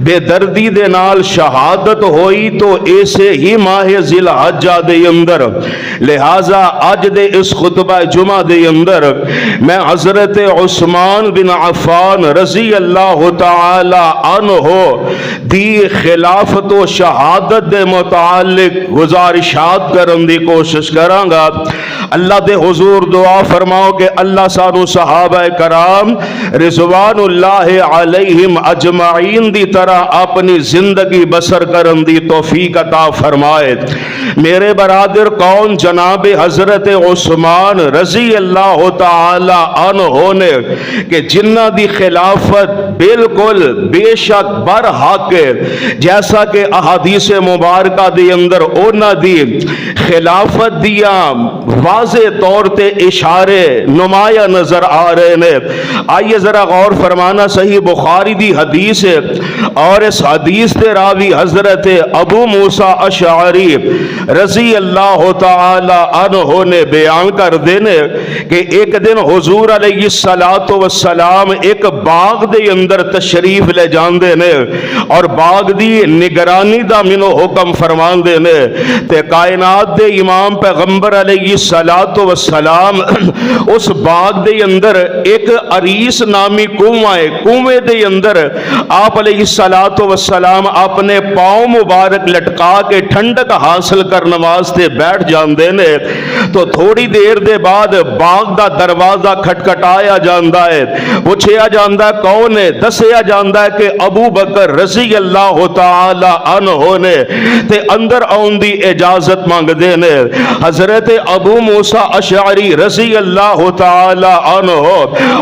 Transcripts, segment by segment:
بے دردی دے نال شہادت ہوئی تو ایسے ہی ماہ ذی الحجہ دے اندر، لہذا اج دے اس خطبہ جمعہ دے اندر میں حضرت عثمان بن عفان رضی اللہ تعالی عنہ دی خلافت و شہادت دے متعلق گزارشات کرن دی کوشش کراں گا۔ اللہ دے حضور دعا فرماؤ کہ اللہ سانو صحابہ کرام رضوان اللہ علیہم اجمعین دی طرح اپنی زندگی بسر کرن دی توفیق عطا فرمائے۔ میرے برادر کون جناب حضرت عثمان رضی اللہ تعالی عنہ نے کہ جنہ دی خلافت بالکل بے شک برحق جیسا کہ احادیث مبارکہ دی اندر اونا دی خلافت دیا واضح طور تے اشارے نمایاں نظر آ رہے نے۔ آئیے ذرا غور فرمانا، صحیح بخاری دی حدیث ہے اور اس حدیث تے راوی حضرت ابو موسیٰ اشعری رضی اللہ تعالی عنہ نے بیان کر دینے کہ ایک دن حضور علیہ السلام ایک باغ دے اندر تشریف لے جان دینے اور باغ دی نگرانی دا منو حکم فرمان دینے تے کائنات دے امام پیغمبر علیہ السلام اس باغ دے اندر ایک عریس نامی کنواں ہے، کنویں دے اندر آپ علیہ السلام اپنے پاؤں مبارک لٹکا کے ٹھنڈک حاصل کرنے واسطے بیٹھ جاندے نے تو تھوڑی دیر دے بعد باغ دا دروازہ کھٹکھٹایا جاندا ہے، پوچھیا جاندا ہے کون ہے؟ دسیا جاندا ہے کہ ابو بکر رضی اللہ تعالی عنہ نے تے اندر آن دی اجازت مانگ دے نے۔ حضرت ابو موسیٰ اشعری رضی اللہ تعالی عنہ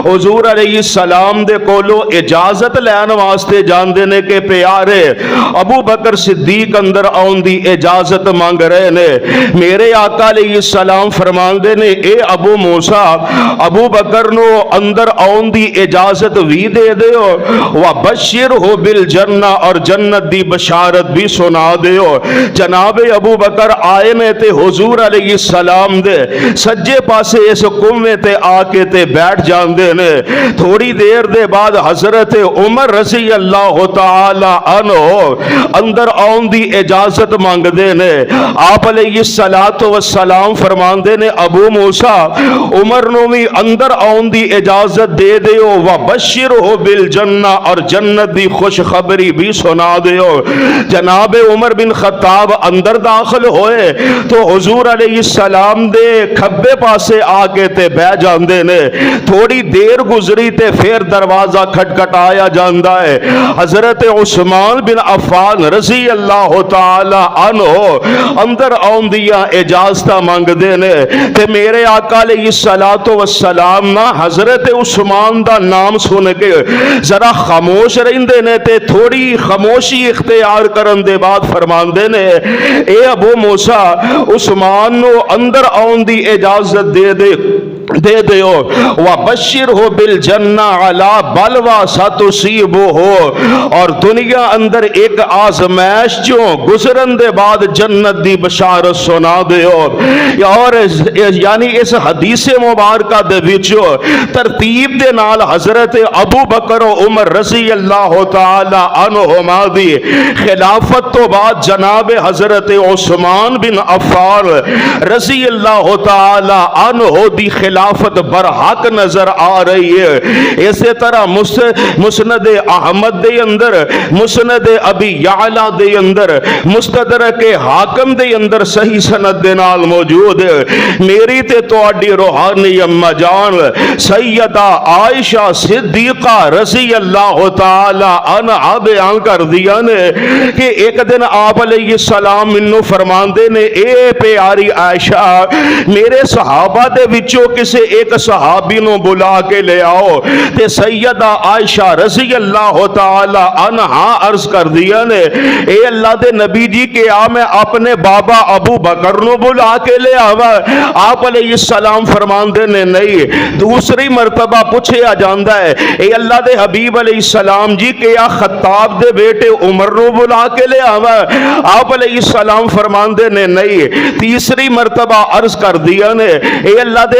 حضور علیہ السلام دے کولو اجازت لین واسطے جان دینے کے پیارے ابو بکر صدیق اندر آن دی اجازت مانگ رہے نے۔ میرے آقا علیہ السلام فرمان دے نے اے ابو موسیٰ ابو بکر نو اندر آن دی اجازت بھی دے دیو وَبَشِّرْهُ بِالْجَنَّةِ اور جنت دی بشارت بھی سنا دیو۔ جناب ابو بکر آئے نے تے حضور علیہ السلام دے سجے پاسے اس کنویں تے آ کے تے بیٹھ جان دے نے۔ تھوڑی دیر دے بعد حضرت عمر رضی اللہ تعالی عنہ اندر آن دی اجازت مانگ دے نے۔ آپ علیہ السلام فرمان دے نے ابو موسیٰ عمر نو بھی اندر آن دی اجازت دے دیو وَبَشِّرْهُ بِالْجَنَّةِ اور جنت دی خوشخبری بھی سنا دیو۔ جناب عمر بن خطاب اندر داخل ہوئے تو حضور علیہ السلام دے کھبے پاسے آ کے تے بہ جاندے نے۔ تھوڑی دیر گزری تے پھر دروازہ کھٹکھٹایا جاندا ہے۔ حضرت عثمان بن عفان رضی اللہ تعالی عنہ اندر آن دیا اجازت مانگ دے نے تے میرے آقا علیہ السلام نا حضرت عثمان دا نام سن کے ذرا خاموش رہندے نے تے تھوڑی خاموشی اختیار کرن دے بعد فرمان دے نے اے ابو موسیٰ عثمان نو اندر آن دی اجازت دے دیو وَبَشِّرْهُ بِالْجَنَّةِ عَلَى بَلْوَىٰ سَتُصِيبُهُ اور دنیا اندر ایک آزمائش جو گزرن دے بعد جنت دی بشارت سنا دیو۔ اور یعنی اس حدیث مبارکہ دے وچوں ترتیب دے نال حضرت ابو بکر و عمر رضی اللہ تعالی عنہما دی خلافت تو بعد جناب حضرت عثمان بن عفان رضی اللہ تعالی عنہ دی خلافت برحق نظر آ رہی ہے۔ اسی طرح مسند احمد دے اندر، مسند ابی یعلا دے اندر، مستدرک حاکم دے اندر صحیح سند دے نال موجود ہے۔ میری تے تواڈی روحانی اما جان سیدہ عائشہ صدیقہ رضی اللہ تعالی عنہا بیان کر دیا نے کہ ایک دن آپ علیہ السلام منو فرمان دے نے اے پیاری عائشہ میرے صحابہ دے وچوں کسے ایک صحابی نو بلا کے لے آؤ تے سیدہ عائشہ رضی اللہ تعالی عنہا عرض کر دیا نے اے اللہ دے نبی جی کہ میں اپنے بابا ابو بکر نو بلا کے لے آوا۔ آپ علیہ السلام فرمان دے نے نہیں۔ دوسری مرتبہ پوچھیا جاندا ہے اے اللہ دے حبیب علیہ السلام جی کہ خطاب دے بیٹے عمر نو بلا کے لے آوا۔ آپ علیہ السلام فرمان دے نے نہیں۔ تیسری مرتبہ عرض کر دیا نے اے اللہ دے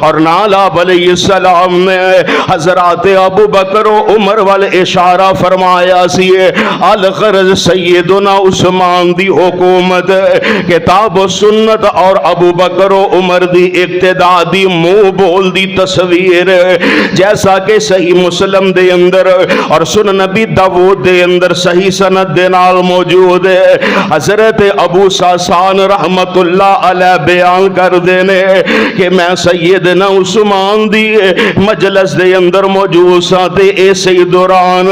اور نال آپ علیہ السلام نے حضرات ابو بکر و عمر وال اشارہ فرمایا سی الغرض سیدنا عثمان دی حکومت کتاب و سنت اور ابو بکر و عمر دی اقتدا دی منہ بول دی تصویر جیسا کہ صحیح مسلم دے اندر اور سنن نبی داؤد دے اندر صحیح سند دے نال موجود ہے حضرت ابو ساسان رحمت اللہ علیہ بیان کر دینے کہ میں سیدنا عثمان دی مجلس دے اندر موجود سا تے اسی دوران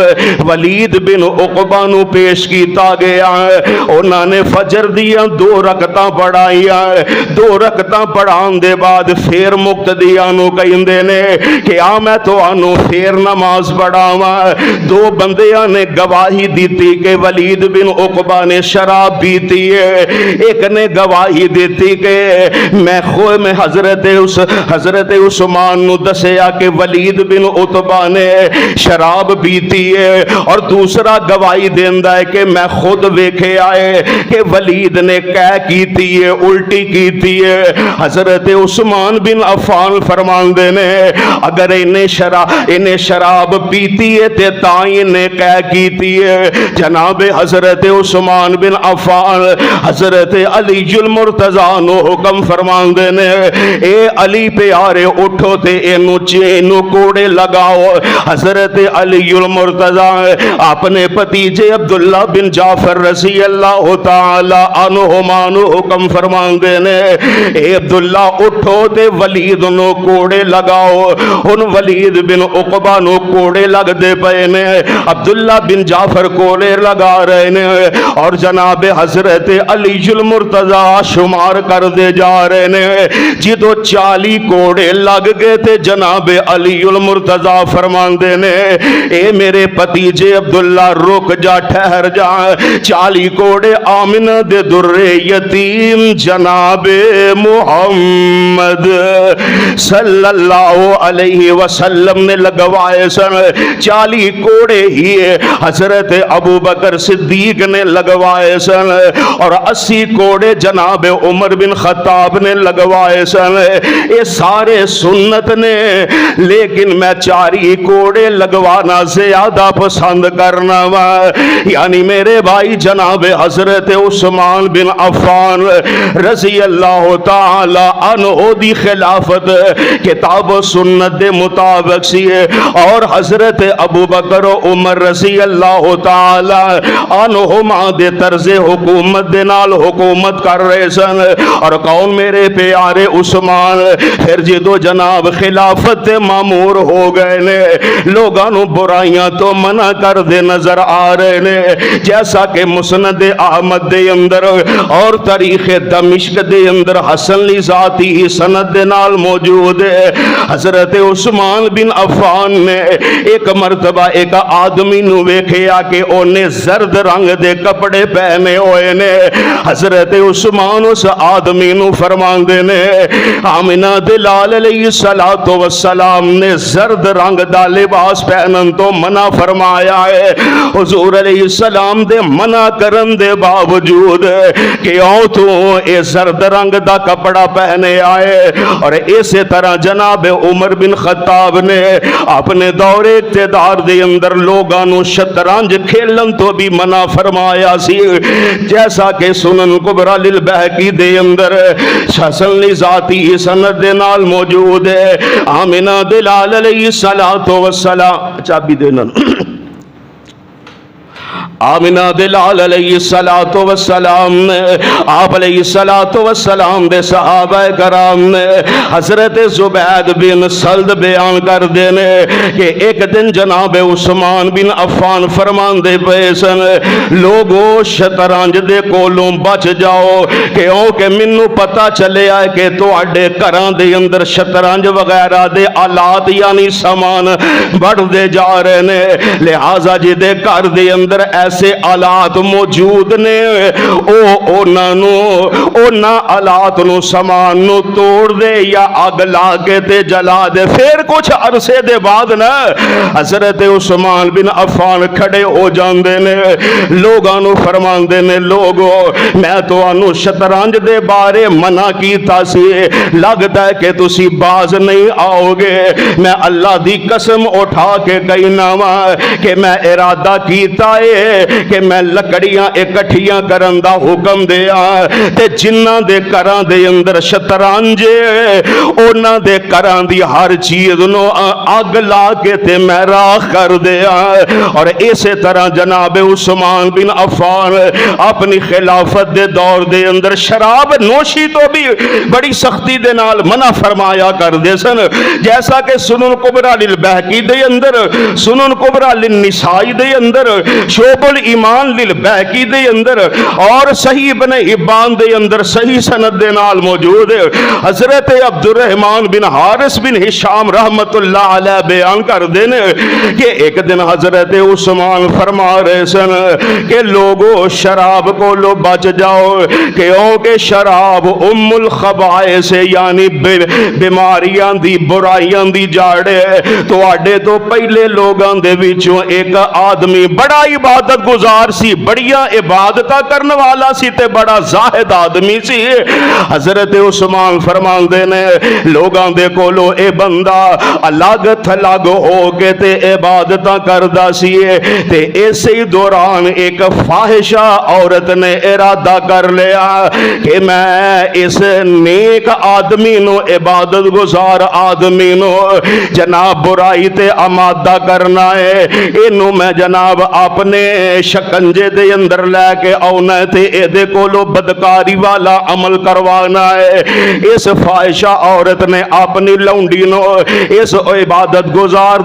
ولید بن عقبہ نو پیش کیتا گیا انہاں نے فجر دیا 2 رکعتاں پڑھائیاں 2 رکعتاں پڑھان دے بعد پھر مقتدیاں نو کہندے نے کہ آ میں تو آنو پھر نماز پڑھاواں 2 بندیاں نے گواہی دیتی کہ ولید بن عقبہ نے شراب پیتی ہے ایک نے گواہی دیتی کہ میں حضرت عثمان نو دسیا کہ ولید بن عتبہ نے شراب پیتی ہے اور دوسرا گواہی دیندا ہے کہ میں خود ویکھے آئے کہ ولید نے کہہ کیتی ہے الٹی کیتی ہے حضرت عثمان بن عفان فرماندے نے اگر انہیں شراب پیتی ہے تے تائیں نے کہہ کیتی ہے جناب حضرت عثمان بن عفان حضرت علی المرتضیٰ نو حکم فرماندے نے اے علی پیارے اٹھو تے اینو کوڑے لگاؤ حضرت علی المرتضیٰ اپنے بھتیجے عبداللہ بن جعفر رضی اللہ تعالی عنہما نو حکم فرماندے نے اے عبداللہ اٹھو تے ولید نو کوڑے لگاؤ ان ولید بن عقبہ نو کوڑے لگ دے پئے نے عبداللہ بن جعفر کوڑے لگا رہے نے اور جناب حضرت علی المرتضیٰ شمار کر دے جا رہے نے جدو 40 کوڑے لگ گئے تے جناب علی المرتضیٰ فرماندے نے اے میرے بھتیجے عبداللہ رک جا ٹھہر جا 40 کوڑے آمنہ دے در یتیم جناب محمد صلی اللہ علیہ وسلم نے لگوائے سن 40 کوڑے ہی حضرت ابو بکر صدیق نے لگوائے سن اور 80 کوڑے جناب عمر بن خطاب نے لگوائے سن یہ سارے سنت نے لیکن میں 4 کوڑے لگوانا زیادہ پسند کرنا وا یعنی میرے بھائی جناب حضرت عثمان بن عفان رضی اللہ تعالی عنہ دی خلافت کتاب و سنت دے مطابق سی اور حضرت ابو بکر و عمر رضی اللہ تعالی عنہما دے طرز حکومت دے نال حکومت کر رہے سن اور کون میرے پیارے عثمان پھر جدو جناب خلافت دے مامور ہو گئے نے لوگاں نو برائیاں تو منع کر دے نظر آ رہے نے جیسا کہ مسند احمد دے اندر اور تاریخ دمشق دے اندر حسن لی ذاتی سند دے نال موجود ہے حضرت عثمان بن عفان نے ایک مرتبہ ایک آدمی نو ویکھیا کہ اونے زرد رنگ دے کپڑے پہنے ہوئے نے حضرت عثمان اس آدمی نو فرماندے نے آمنہ دلال علیہ السلام نے زرد رنگ دا لباس پہنن تو منع فرمایا ہے حضور علیہ السلام دے منع کرن دے باوجود کہ او تو اے زرد رنگ دا کپڑا پہنے آئے اور اسی طرح جناب عمر بن خطاب نے اپنے دور اقتدار دے اندر لوگاں نو شطرنج کھیلن تو بھی منع فرمایا سی جیسا کہ سنن کبرا للبہقی دے اندر حسن لی ذاتی سند دے نال موجود ہے آمنہ دلال علیہ السلام چابی دینا آمنہ دلال علیہ السلام نے آپ علیہ السلام دے صحابہ کرام نے حضرت زبید بن سلد بیان کر دینے کہ ایک دن جناب عثمان بن عفان فرمان دے پیسن لوگو شطرنج دے کولوں بچ جاؤ کہ منو پتا چلے آئے کہ تو اڈے کران دے اندر شطرنج وغیرہ دے آلات یعنی سامان بڑھ دے جا رہے نے لہذا جی دے کار دے اندر ایسے آلات موجود نے اونا آلات نو سامان نو توڑ دے یا اگ لا کے تے جلا دے. پھر کچھ عرصے دے بعد نا حضرت عثمان بن عفان کھڑے ہو جاندے نے, لوگاں نو فرماندے نے لوگو میں تانوں شطرنج دے بارے منع کیتا سی, لگتا ہے کہ تسی باز نہیں آؤ گے. میں اللہ دی قسم اٹھا کے کہنا وا کہ میں ارادہ کیتا ہے کہ میں لکڑیاں اکٹھیاں کرن دا حکم دیا تے جنہاں دے گھراں دے اندر شطرنج انہاں دے گھراں دی ہر چیز نو اگ لا کے تے میں راکھ کر دیا. اور اسی طرح جناب عثمان بن عفان اپنی خلافت دے دور دے اندر شراب نوشی تو بھی بڑی سختی دے نال منع فرمایا کر دے سن, جیسا کہ سنن کبریٰ للبہقی دے اندر, سنن کبریٰ للنسائی دے اندر, شعب الایمان للبہقی دے اندر اور صحیح ابن حبان دے اندر صحیح سند دے نال موجود ہے. حضرت عبد الرحمن بن حارث بن ہشام رحمت اللہ علیہ بیان کر دینے کہ ایک دن حضرت عثمان فرما رہے سن کہ لوگو شراب کو لو بچ جاؤ کیونکہ شراب ام الخبائث یعنی بیماریاں دی برائیاں دی جاڑے. تو آڈے تو پہلے لوگاں دے وچوں ایک آدمی بڑا عبادت گزار سی, بڑیا عبادتہ کرنے والا سی تے بڑا زاہد آدمی سی. حضرت عثمان فرماندے نے لوگاں دے کولو اے بندہ الگ تھلگ ہو کے تے عبادتہ کردہ سی تے اسی دوران ایک فاحشہ عورت نے ارادہ کر لیا کہ میں اس نیک آدمی نو عبادت گزار آدمی نو جناب برائی تے آمادہ کرنا ہے, اینو میں جناب اپنے شکنجے دے اندر لے کے آنا تے اے دے کولو بدکاری والا عمل کروانا ہے. اس فاحشہ عورت نے اپنی لونڈی نو اس عبادت گزار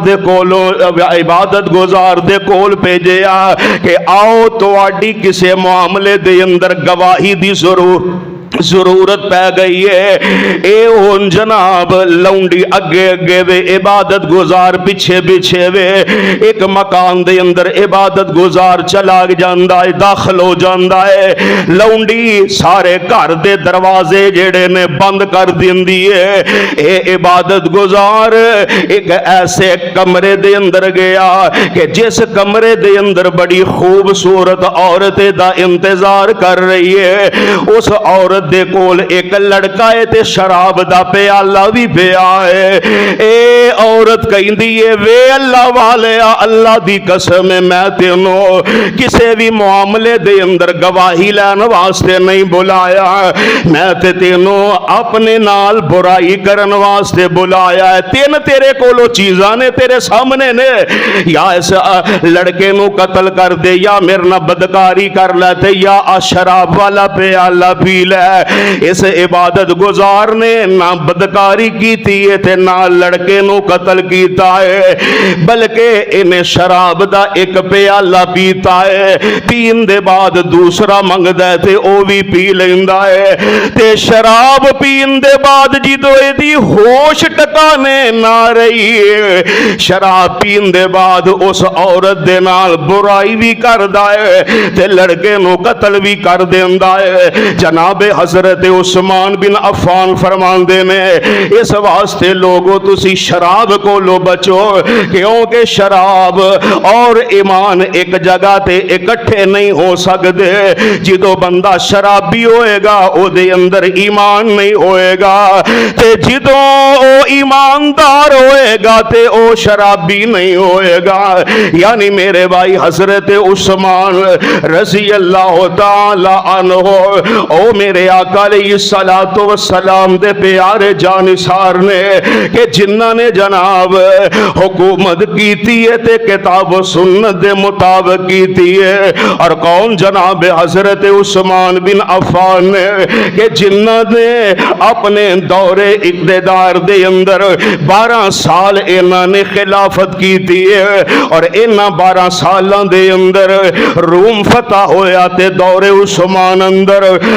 دے کول بھیجیا کہ آؤ تواڈی کسے معاملے دے اندر گواہی دی ضرورت پہ گئی ہے. اے ہون جناب لونڈی اگے اگے وے عبادت گزار پیچھے پیچھے وے ایک مکان دے اندر عبادت گزار چلا جاندا ہے, داخل ہو جاندا ہے. لونڈی سارے گھر دے دروازے جڑے نے بند کر دیندی ہے. اے عبادت گزار ایک ایسے کمرے دے اندر گیا کہ جس کمرے دے اندر بڑی خوبصورت عورت دا انتظار کر رہی ہے, اس عورت دے کول ایک لڑکا ہے تے شراب دا پیالہ بھی پیا ہے. اے عورت کہندی ہے وے اللہ والے اللہ دی قسم میں تینوں کسے بھی معاملے دے اندر گواہی لین واسطے نہیں بلایا, میں تے تینوں اپنے نال برائی کرن واسطے بلایا ہے. تین تیرے کولو چیزاں نے تیرے سامنے نے, یا اس لڑکے نو قتل کر دے یا میرے نہ بدکاری کر لے تے یا شراب والا پیالہ پی لے. اس عبادت گزار نے نہ بدکاری کیتی ہے تے نہ لڑکے نو قتل کیتا ہے, بلکہ انہیں شراب دا ایک پیالہ پیتا ہے, پین دے بعد دوسرا منگدا ہے تے او بھی پی لیندا ہے. تے شراب پین دے بعد جدوں ایدی ہوش ٹکانے نہ رہی ہے, شراب پین دے بعد اس عورت دے نال برائی بھی کردا ہے تے لڑکے نو قتل بھی کر دیندا ہے. جناب حضرت عثمان بن عفان فرماندے نے اس واسطے لوگو تسی شراب کو لو بچو کیونکہ شراب اور ایمان ایک جگہ تے اکٹھے نہیں ہو سکتے. جدو بندہ شرابی ہوئے گا او دے اندر ایمان نہیں ہوئے گا, تے جدو او ایماندار ہوئے گا تے او شرابی نہیں ہوئے گا. یعنی میرے بھائی حضرت عثمان رضی اللہ تعالی عنہ او میرے آقا علیہ السلام دے پیارے جانثار نے کہ جنہاں نے جناب حکومت کیتی ہے تے کتاب و سنت دے مطابق کیتی ہے. اور کون جناب حضرت عثمان بن عفان نے کہ جنہاں نے اپنے دور اقتدار دے اندر 12 سال انہاں نے خلافت کیتی ہے, اور انہاں 12 سالاں دے اندر روم فتح ہویا تے دور عثمان اندر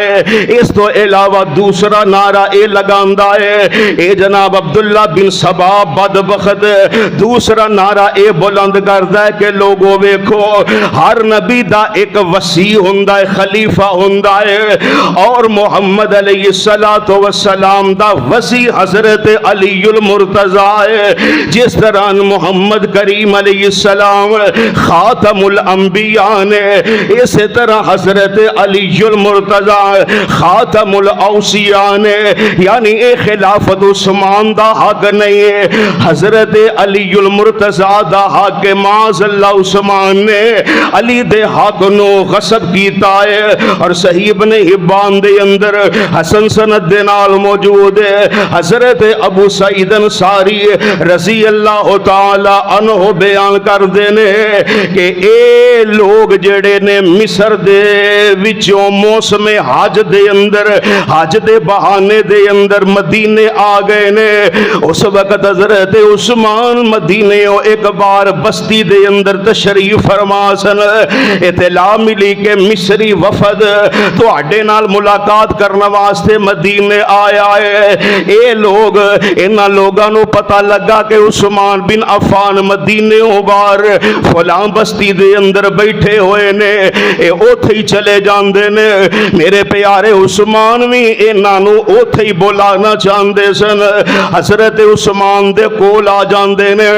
ہے۔ اس تو علاوہ دوسرا نعرہ اے لگاندا ہے، اے جناب عبداللہ بن سبا بدبخت دوسرا نعرہ اے بلند کردا ہے کہ لوگوں ویکھو، ہر نبی دا ایک وصی ہوندا ہے، خلیفہ ہوندا ہے، اور محمد علیہ السلام دا وصی حضرت علی المرتضیٰ ہے۔ جس طرح محمد کریم علیہ السلام خاتم الانبیاء نے، اسی طرح حضرت علی المرتضیٰ خاتم الاوصیاء نے، یعنی اے خلافت عثمان دا حق نہیں ہے، حضرت علی المرتضیٰ دا حق معاذ اللہ عثمان نے علی دے حق نو غصب کیتا ہے۔ اور صحیح ابن حبان دے اندر حسن سند دے نال موجود ہے، حضرت ابو سعید انصاری رضی اللہ تعالی عنہ بیان کر دینے کہ اے لوگ جڑے نے مصر دے وچوں موسم حج دے اندر، حج دے بہانے دے اندر مدینے آ گئے نے۔ اس وقت حضرت عثمان مدینے ایک بار بستی دے اندر تشریف فرما سن، اطلاع ملی کہ مصری وفد تواڈے نال ملاقات کرنا واسطے مدینے آیا ہے۔ اے لوگ، انہاں لوگاں نو پتہ لگا کہ عثمان بن عفان مدینے بار فلاں بستی دے اندر بیٹھے ہوئے نے، اے اوتھے ہی چلے جاندے نے۔ میرے پیارے عثمان بھی انہاں نو اوتھے ہی بلانا چاہندے سن، حضرت عثمان دے کول آ جاندے نے،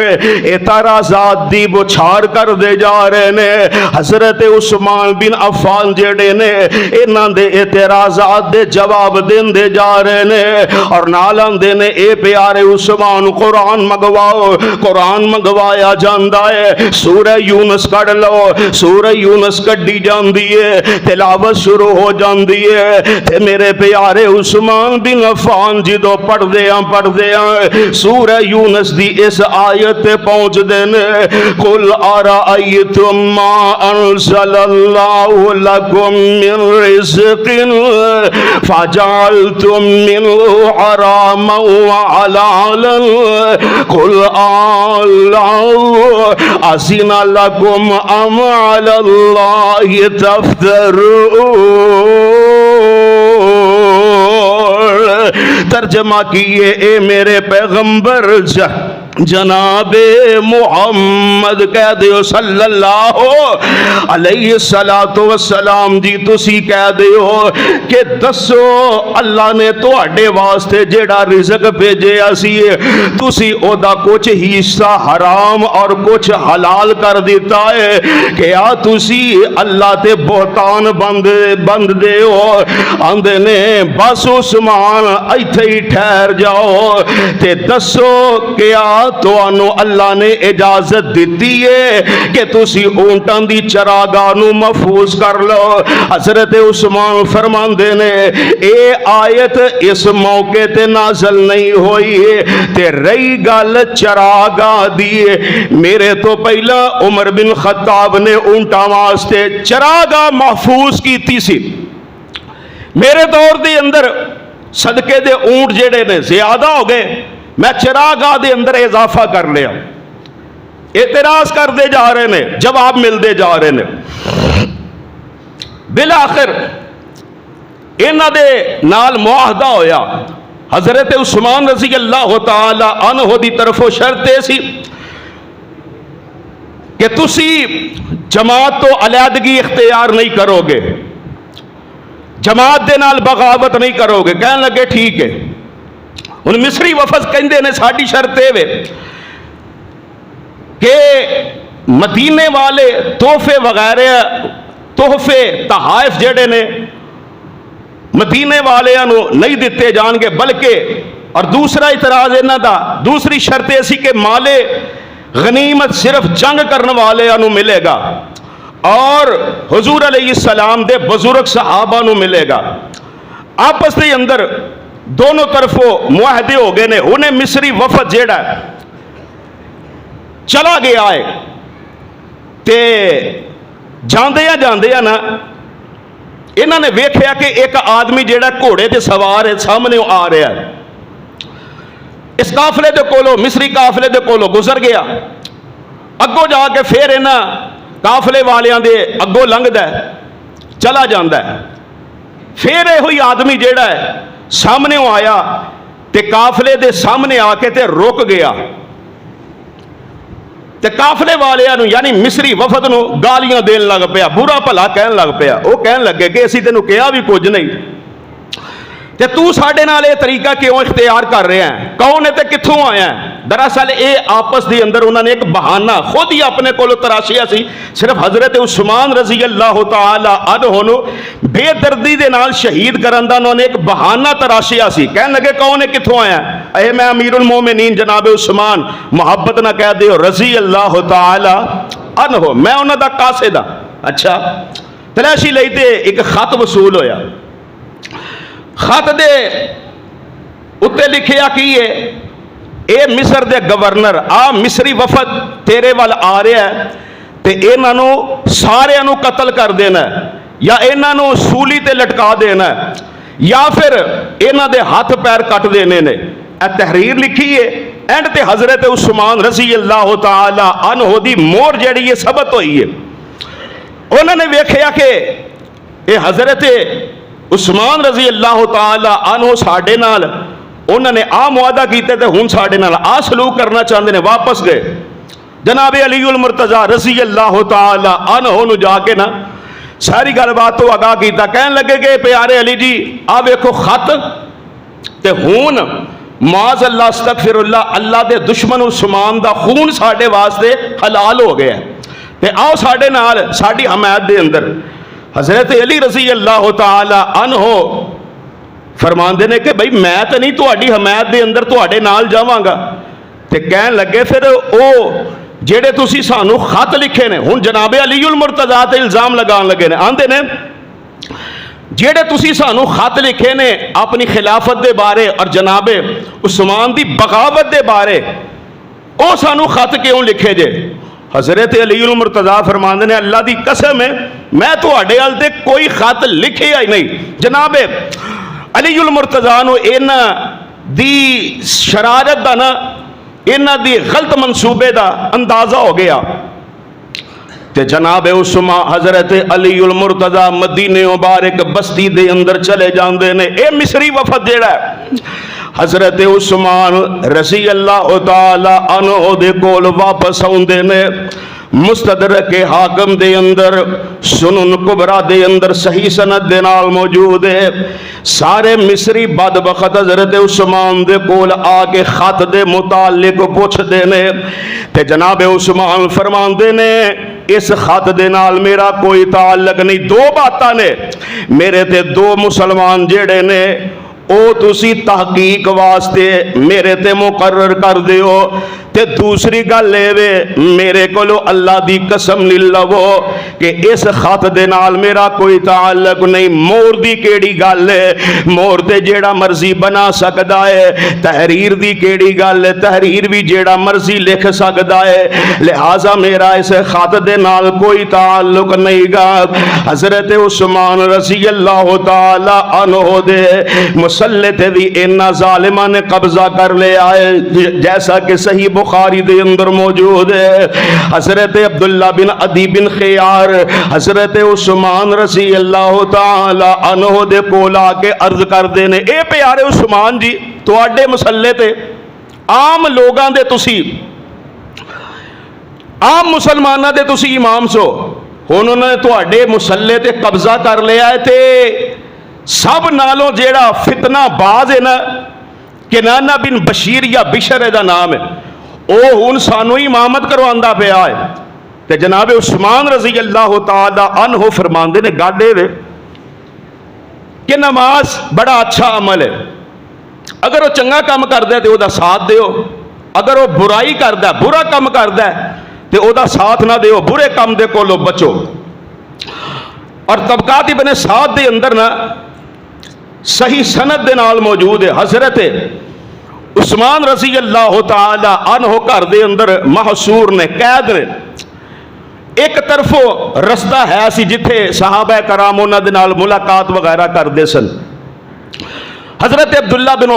اعتراضات دی بچھاڑ کر دے جا رہے نے۔ حضرت عثمان بن عفان جڑے نے انہاں دے اعتراضات دے جواب دین دے جا رہے نے، اور نال آندے نے اے پیارے عثمان قرآن منگواؤ۔ قرآن منگوایا جاندا ہے، سورہ یونس کڑھ لو، سورہ یونس کڈی جاندی ہے، تلاوت شروع ہو جاندی ہے، تے میرے پیارے عثمان بن عفان جدو پڑھ دیاں سورہ یونس دی اس آیت تے پہنچ دینے، قل ارائیتم ما انزل اللہ لکم من رزق فجعلتم منه حراما وحلالا قل اللہ اذن لکم ام علی اللہ تفترون۔ ترجمہ کیے اے میرے پیغمبر جناب محمد کہہ دیو صلی اللہ علیہ السلام جی، تسی کہہ دیو کہ دسو اللہ نے تواڈے واسطے جیڑا رزق بھیجے اسی تسی او دا کچھ حصہ حرام اور کچھ حلال کر دیتا ہے، کیا تسی اللہ تے بہتان بند دے ہو؟ آندے نے بس عثمان ایتھے ہی ٹھہر جاؤ تے دسو کیا تو انو اللہ نے اجازت دیتی ہے کہ تسی اونٹاں دی چراگاہ نو محفوظ کر لو؟ حضرت عثمان فرماندے نے اے آیت اس موقع تے نازل نہیں ہوئی تے رہی گل چراگاہ دی، میرے تو پہلا عمر بن خطاب نے اونٹاں واسطے چراگاہ محفوظ کیتی سی۔ میرے دور دے اندر صدقے دے اونٹ جڑے نے زیادہ ہو گئے، میں چراگاہ دے اندر اضافہ کر لیا۔ اعتراض کر دے جا رہے نے، جواب مل دے جا رہے نے۔ بالآخر انہاں دے نال معاہدہ ہویا، حضرت عثمان رضی اللہ تعالی عنہ دی طرف شرط سی کہ تسی جماعت تو علیحدگی اختیار نہیں کرو گے، جماعت دے نال بغاوت نہیں کرو گے۔ کہنے لگے ٹھیک ہے۔ ان مصری وفد کہندے نے ساڈی شرط اے کہ مدینے والے تحفے وغیرہ تحفے تحائف جڑے نے مدینے والےاں نو نہیں دتے جان گے، بلکہ اور دوسرا اعتراض انہاں دا دوسری شرط اے سی کہ مال غنیمت صرف جنگ کرنے والےاں نو ملے گا اور حضور علیہ السلام دے بزرگ صحابہ نو ملے گا۔ آپس دے اندر دونوں طرفوں معاہدے ہو گئے نے۔ انہیں مصری وفد جیڑا چلا گیا ہے تے جاندیا نا انہوں نے ویکھیا کہ ایک آدمی جیڑا گھوڑے تے سوار ہے سامنے آ رہا ہے، اس قافلے دے کولو مصری قافلے دے کولو گزر گیا، اگوں جا کے پھر انہاں قافلے والیاں دے اگوں لنگدا ہے چلا جاندہ ہے. پھر یہ آدمی جیڑا ہے سامنے آیا تے قافلے دے سامنے آ کے تے رک گیا تے قافلے والوں یعنی مصری وفد نو گالیاں دین لگ پیا, برا بھلا کہن لگ پیا. وہ کہن لگے کہ اسی تینوں کہا بھی کچھ نہیں تے تو ساڈے نال یہ طریقہ کیوں اختیار کر رہے ہیں, کون ہے تے کتھوں آیا ہے. دراصل اے آپس دی اندر انہوں نے ایک بہانہ خود ہی اپنے کولو تراشیا سی. صرف حضرت عثمان رضی اللہ تعالی عنہ نو بے دردی دے نال شہید کرن دا انہوں نے ایک بہانہ تراشیا سی. کہن لگے کون ہے کتھوں آیا ہے, اے میں امیر المومنین جناب عثمان, محبت نہ کہہ دیو, رضی اللہ تعالی عنہ, میں انہوں دا قاصد ہاں. اچھا تلاشی لئی تے ایک خط وصول ہویا. خط دے اتے لکھیا کیے, اے مصر دے گورنر آ مصری وفد تیرے وال آ رہا ہے تے انہاں نو سارے نو قتل کر دینا ہے, یا انہاں نو سولی تے لٹکا دینا ہے, یا پھر انہاں دے ہاتھ پیر کٹ دینے نے. اے تحریر لکھی ہے اینڈ تے حضرت عثمان رضی اللہ تعالی عنہ دی مور جڑی یہ ثبت ہوئی ہے. انہوں نے ویکھیا کہ اے حضرت عثمان رضی اللہ تعالی عنہ ساڈے نال انہوں نے آ معاہدہ کیتے تے ہن ساڈے نال آ سلوک کرنا چاہتے ہیں. واپس گئے جناب علی المرتضیٰ رضی اللہ تعالی عنہ نو جا کے نا ساری گل بات تو آگاہ کیتا. کہن لگے کہ پیارے علی جی آ ویکھو خط تے ہن معاذ اللہ استغفر اللہ, اللہ دے دشمن عثمان دا خون ساڈے واسطے حلال ہو گیا ہے تے آؤ ساڈے نال ساڈی حمایت دے اندر. حضرت علی رضی اللہ تعالی عنہ فرماندے نے کہ بھئی میں تو نہیں تہاڈی حمایت دے اندر تہاڈے نال جاواں گا. تے کہن لگے پھر او جیڑے تسی سانو خط لکھے نے, ہن جناب علی المرتضیٰ تے الزام لگان لگے نے, آندے نے جیڑے تسی سانو خط لکھے نے اپنی خلافت دے بارے اور جناب عثمان دی بغاوت دے بارے, او سانو خط کیوں لکھے جے. حضرت علی المرتضیٰ فرماندے نے اللہ دی قسم ہے میں تہاڈے ال تے کوئی خط لکھیا ہی نہیں. جناب علی المرتضیٰ نو انہاں دی شرارت دا نا انہاں دی غلط منصوبے دا اندازہ ہو گیا تے جناب عثمان حضرت علی المرتضیٰ مدینے مبارک بستی دے اندر چلے جاندے نے. اے مصری وفد جیڑا ہے حضرت عثمان رضی اللہ تعالی عنہ دے کول واپس آندے نے. مستدرک حاکم دے اندر سنن کبرا دے اندر صحیح سند دے نال موجود ہے. سارے مصری بدبخت حضرت عثمان دے کول آ کے خط دے متعلق پوچھ دے نے تے جناب عثمان فرماندے نے اس خط دے نال میرا کوئی تعلق نہیں. دو باتاں نے میرے تے دو مسلمان جیڑے نے او تسی تحقیق واسطے میرے تے مقرر کر دیو تے دوسری گل لے وے میرے کولو اللہ دی قسم نہیں لو کہ اس خط دے نال میرا کوئی تعلق نہیں. مور دی کیڑی گل ہے, مور تے جیڑا مرضی بنا سکدا ہے. تحریر دی کیڑی گل ہے, تحریر بھی جیڑا مرضی لکھ سکدا ہے. لہذا میرا اس خط دے نال کوئی تعلق نہیں گا. حضرت عثمان رضی اللہ تعالی عنہ دے مسلح تے بھی انہاں ظالماں نے قبضہ کر لیا ہے جیسا کہ صحیح بخاری دے اندر موجود ہے. حضرت عبداللہ بن عدی بن خیار حضرت عثمان رضی اللہ تعالی عنہ دے کولا کے عرض کر دینے اے پیارے عثمان جی تواڈے مسلح تے عام لوگاں دے تسی عام مسلمانہ دے تسی امام سو, انہوں نے تواڈے مسلح تے قبضہ کر لیا ہے تے سب نالوں جیڑا فتنہ باز ہے نا کنانہ بن بشیر یا بشر دا نام ہے او ہن سانو امامت کرواندا پیا ہے. تے جناب عثمان رضی اللہ تعالی عنہ فرماندے نے گل اے کہ نماز بڑا اچھا عمل ہے. اگر وہ چنگا کام کردا ہے تے او دا ساتھ دیو, اگر وہ برائی کردا ہے برا کام کردا ہے تے او دا ساتھ نہ دیو, برے کام دے کولو بچو. اور طبقات ابن سعد دے اندر نا صحیح سند دے نال موجود ہے حضرت عثمان رضی اللہ تعالی عنہ گھر دے اندر محصور نے, قید نے. ایک طرف رستہ ہے سی جتھے صحابہ کرام انہاں دے نال ملاقات وغیرہ کردے سن. حضرت عبداللہ بن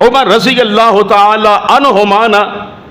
عمر رضی اللہ تعالی عنہما نا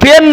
3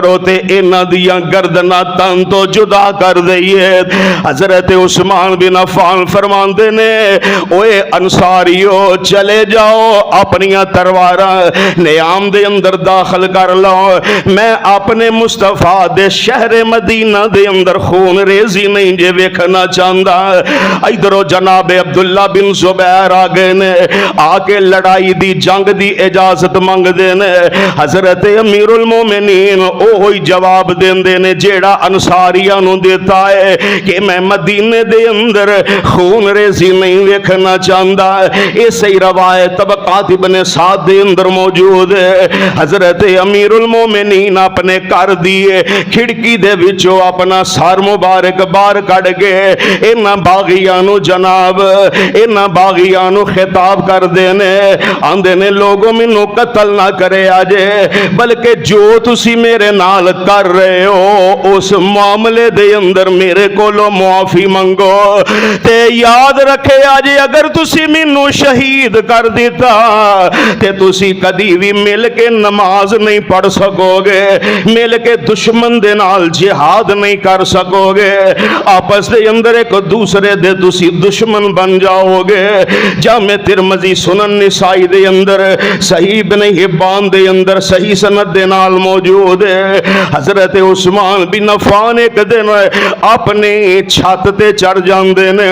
کرو تے انہاں دیاں گردناں تن تو جدا کر دئیے۔ حضرت عثمان بن عفان فرماندے نے اوے انصاریو چلے جاؤ اپنیاں تلواراں نیام دے اندر داخل کر لو، میں اپنے مصطفیٰ دے شہر مدینہ دے اندر خون ریزی نہیں جے ویکھنا چاہندا۔ ادھروں جناب عبداللہ بن زبیر آ گئے نے، آ کے لڑائی دی جنگ دی اجازت منگ دے نے۔ حضرت امیر المومنین اوہی جواب دیندے نے جیڑا انصاریاں نو دیتا ہے کہ میں مدینے دے اندر خون ریزی نہیں ویکھنا چاہندا۔ اسی روایت طبقات ابن سعد دے اندر موجود ہے۔ حضرت امیر المومنین اپنے کر دیے کھڑکی دے وچوں اپنا سر مبارک باہر کڈ کے انہاں باغیاں نو جناب انہاں باغیاں نو خطاب کر دینے، آندے نے لوگوں مینوں قتل نہ کرے آجے، بلکہ جو تسی میرے نال کر رہے ہو اس معاملے دے اندر میرے کولو معافی منگو، تے یاد رکھے آجے اگر تسی مینوں شہید کر دیتا تے تسی کدی بھی مل کے نماز نہیں پڑھ سکو گے، مل کے دشمن دے نال جہاد نہیں کر سکو گے، آپس دے اندر ایک دوسرے دے تسی دشمن بن جاؤ گے۔ جامع ترمذی سنن نسائی دے اندر صحیح ابن حبان دے اندر صحیح سند دے نال موجود ہے۔ حضرت عثمان بن عفان ایک دن اپنی چھت تے چڑھ جاندے نے،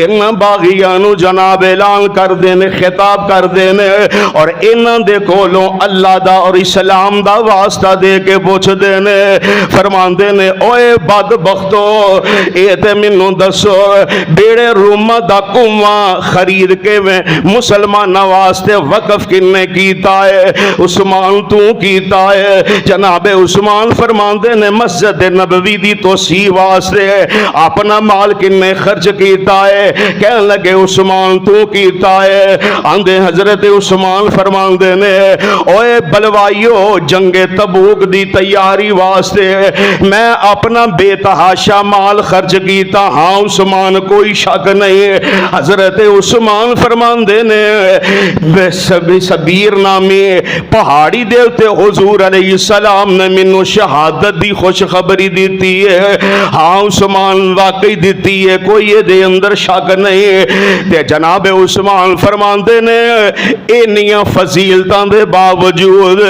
انہاں باغیاں نو جناب اعلان کر دینے، خطاب کر دینے، اور انہاں دے کولوں اللہ دا اور اسلام دا واسطہ دے کے پوچھ دینے، فرماندے نے اوے بدبختو اے تے مینوں دسو بیڑے روما دا کنواں خرید کے میں مسلماناں واسطے وقف کنے کیتا ہے؟ عثمان تو کیتا ہے۔ جناب عثمان فرماندے نے مسجد نبوی دی توسیع واسطے اپنا مال کنے خرچ کیتا ہے؟ کہنے لگے عثمان تو کیتا ہے۔ آندے حضرت عثمان فرماندے نے اوے بلوائیو جنگ تبوک دی تیاری واسطے میں اپنا بے تحاشا مال خرچ کیتا ہاں عثمان، کوئی شک نہیں۔ حضرت عثمان فرماندے نے سبیر نامی پہاڑی دیوتے حضور علیہ السلام نے منو شہادت دی خوشخبری دیتی ہے، ہاں عثمان واقعی دیتی ہے، کوئی یہ دے اندر شک نہیں۔ تے جناب عثمان فرماندے نے انیاں فضیلتاں دے باوجود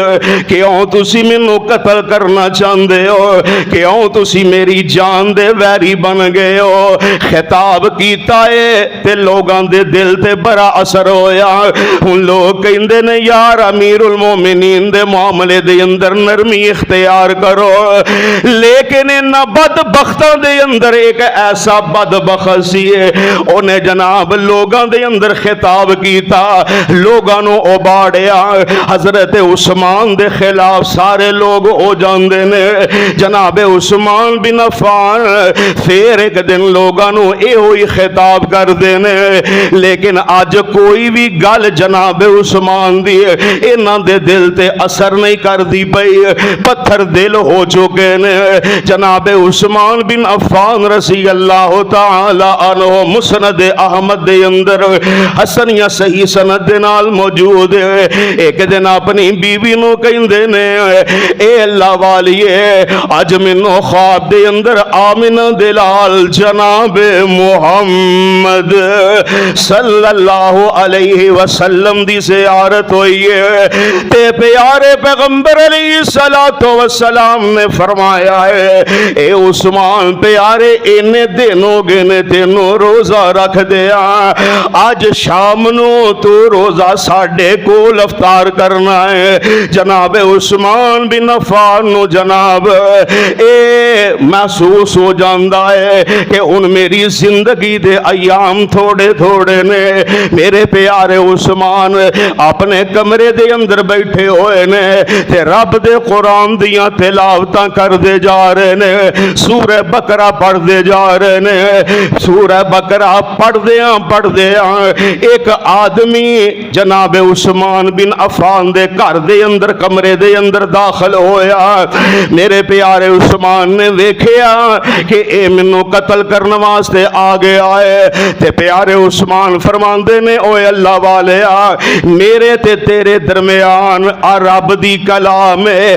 کیوں تسی منو قتل کرنا چاہندے ہو، کیوں تسی میری جان دے ویری بن گئے ہو؟ خطاب کیتا ہے تے لوگاں دے دل تے بڑا اثر ہویا۔ ان لوگ کہندے نے یار امیر المومنین دے معاملے دے اندر نرمی اختیار کرو، لیکن انہاں بدبختاں دے اندر ایک ایسا بدبخت سی ہے انہیں جناب لوگاں دے اندر خطاب کیتا، لوگاں نو اوباڑیا، حضرت عثمان دے خلاف سارے لوگ ہو جاندے نے۔ جناب عثمان بن عفان پھر ایک دن لوگاں نو اے ہوئی خطاب کر دینے، لیکن آج کوئی بھی گل جناب عثمان دی انہاں دے دل تے اثر نہیں کر دی پئی، پتھر دل ہو چکے نے۔ جناب عثمان بن عفان رضی اللہ تعالی عنہ مسند احمد دے اندر حسن یا صحیح سند دے نال موجود ہے۔ ایک دن اپنی بیوی نو کہندے نے اے اللہ والیے اج مینوں خواب دے اندر آمنہ دلال جناب محمد صلی اللہ علیہ وسلم دی زیارت ہوئی ہے، تے پیارے پیغمبر علیہ السلام نے فرمایا ہے اے عثمان پیارے انہیں دنوں گنے تینوں روزہ رکھ دیا، آج شام نو تو روزہ ساڑھے کو افطار کرنا ہے۔ جناب عثمان بن عفان نو جناب اے محسوس ہو جاندہ ہے کہ ان میری زندگی دے ایام تھوڑے تھوڑے نے۔ میرے پیارے عثمان اپنے کمرے دے اندر بیٹھے ہوئے نے تے رب دے قرآن دیاں تلاوتاں کر دے جا رہے نے، سورہ بقرہ پڑھ دے جا رہے نے۔ سورہ بقرہ پڑھ دیاں ایک آدمی جناب عثمان بن عفان دے گھر دے اندر کمرے دے اندر داخل ہویا۔ میرے پیارے عثمان نے دیکھیا کہ اے منو قتل کرنے واسطے آگے آئے، تے پیارے عثمان فرماندے نے اوے اللہ والیا میرے تے تیرے درمیان رب دی کلام ہے،